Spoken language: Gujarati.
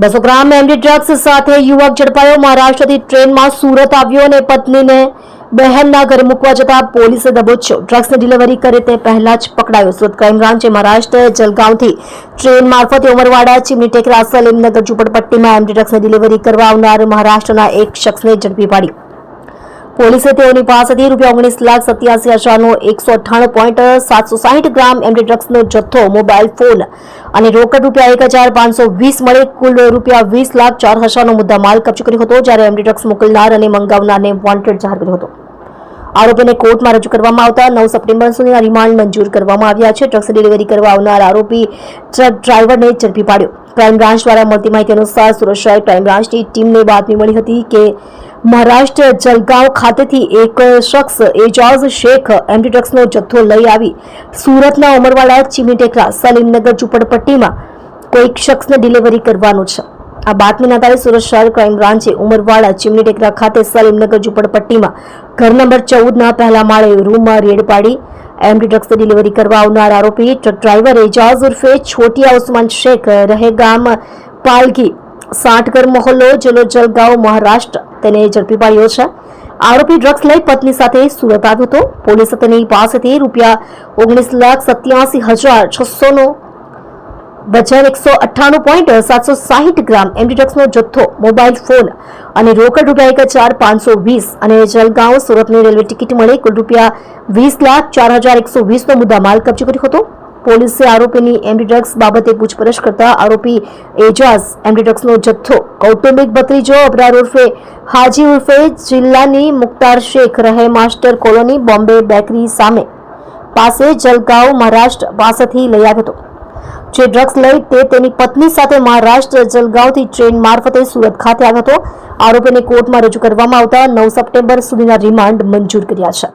200 ગ્રામ એમડી ડ્રગ્સ સાથે યુવક ઝડપાયો। મહારાષ્ટ્રથી ટ્રેનમાં સુરત આવ્યો અને પત્નીને બહેનના ઘરે મૂકવા જતા પોલીસે દબોચ્યો। ડ્રગ્સની ડિલિવરી કરે તે પહેલા જ પકડાયો। સુરત ક્રાઇમ બ્રાન્ચે મહારાષ્ટ્ર જલગાંવથી ટ્રેન મારફતે ઉમરવાડા ચીમની ટેકરા સલીમનગર ઝુંપડપટ્ટીમાં એમડી ડ્રગ્સની ડિલિવરી કરવા આવનાર મહારાષ્ટ્રના એક શખ્સને ઝડપી પાડ્યો। પોલીસે તેઓની પાસેથી ₹19,87,000નો 198.760 ગ્રામ એમડી ડ્રગ્સનો જથ્થો, મોબાઈલ ફોન અને રોકડ ₹1,520 મળે કુલ ₹20,04,000નો મુદ્દામાલ કબજે કર્યો હતો। જ્યારે એમડી ડ્રગ્સ મોકલનાર અને મંગાવનારને વોન્ટેડ જાહેર કર્યો હતો। આરોપીને કોર્ટમાં રજૂ કરવામાં આવતા 9 સપ્ટેમ્બર સુધીના રિમાન્ડ મંજૂર કરવામાં આવ્યા છે। ડ્રગ્સ ડિલિવરી કરવા આવનાર આરોપી ટ્રક ડ્રાઈવરને ઝડપી પાડ્યો। ક્રાઇમ બ્રાન્ચ દ્વારા મળતી માહિતી અનુસાર સુરત શહેર ક્રાઇમ બ્રાન્ચની ટીમને બાતમી મળી હતી કે મહારાષ્ટ્ર જલગાંવ ખાતેથી એક શખ્સ એજાઝ શેખ એમડી ડ્રગ્સનો જથ્થો લઈ આવી સુરતના ઉમરવાડા ચીમની ટેકરા સલીમનગર ઝુંપડપટ્ટીમાં કોઈક શખ્સને ડિલિવરી કરવાનું છે। આ બાતમીના આધારે સુરત શહેર ક્રાઇમ બ્રાન્ચે ઉમરવાડા ચીમની ટેકરા ખાતે સલીમનગર ઝુંપડપટ્ટીમાં ઘર નંબર 14ના પહેલા માળે રૂમમાં રેડ પાડી એમડી ડ્રગ્સની ડિલિવરી કરવા આવનાર આરોપી ટ્રક ડ્રાઈવર એજાઝ ઉર્ફે છોટિયા ઉસ્માન શેખ રહે ગામ પાલગી સાઠગર મોહલ્લો જિલ્લો જલગાંવ મહારાષ્ટ્ર તેને ઝડપી પાડ્યો છે। આરોપી ડ્રગ્સ લઈ પત્ની સાથે સુરત આવ્યો હતો। પોલીસે તેની પાસેથી ₹19,87,600નો વજન 198.760 ગ્રામ એમડી ડ્રગ્સનો જથ્થો, મોબાઈલ ફોન અને રોકડ ₹1,520 અને જલગાંવ સુરતની રેલવે ટિકિટ મળી કુલ ₹20,04,120નો મુદ્દામાલ કબજે કર્યો હતો। પોલીસે આરોપીની એમડી ડ્રગ્સ બાબતે પૂછપરછ કરતા આરોપી એજાઝ એમડી ડ્રગ્સનો જથ્થો કૌટુંબિક ભત્રીજો અબરાર ઉર્ફે હાજી ઉર્ફે જિલ્લાની મુખ્તાર શેખ રહે માસ્ટર કોલોની બોમ્બે બેકરી સામે પાસે જલગાંવ મહારાષ્ટ્ર પાસેથી લઈ આવ્યો હતો। જે ડ્રગ્સ લઈ તે તેની પત્ની સાથે મહારાષ્ટ્ર જલગાંવથી ટ્રેન મારફતે સુરત ખાતે આવ્યો હતો। આરોપીને કોર્ટમાં રજૂ કરવામાં આવતા 9 સપ્ટેમ્બર સુધીના રિમાન્ડ મંજૂર કર્યા છે।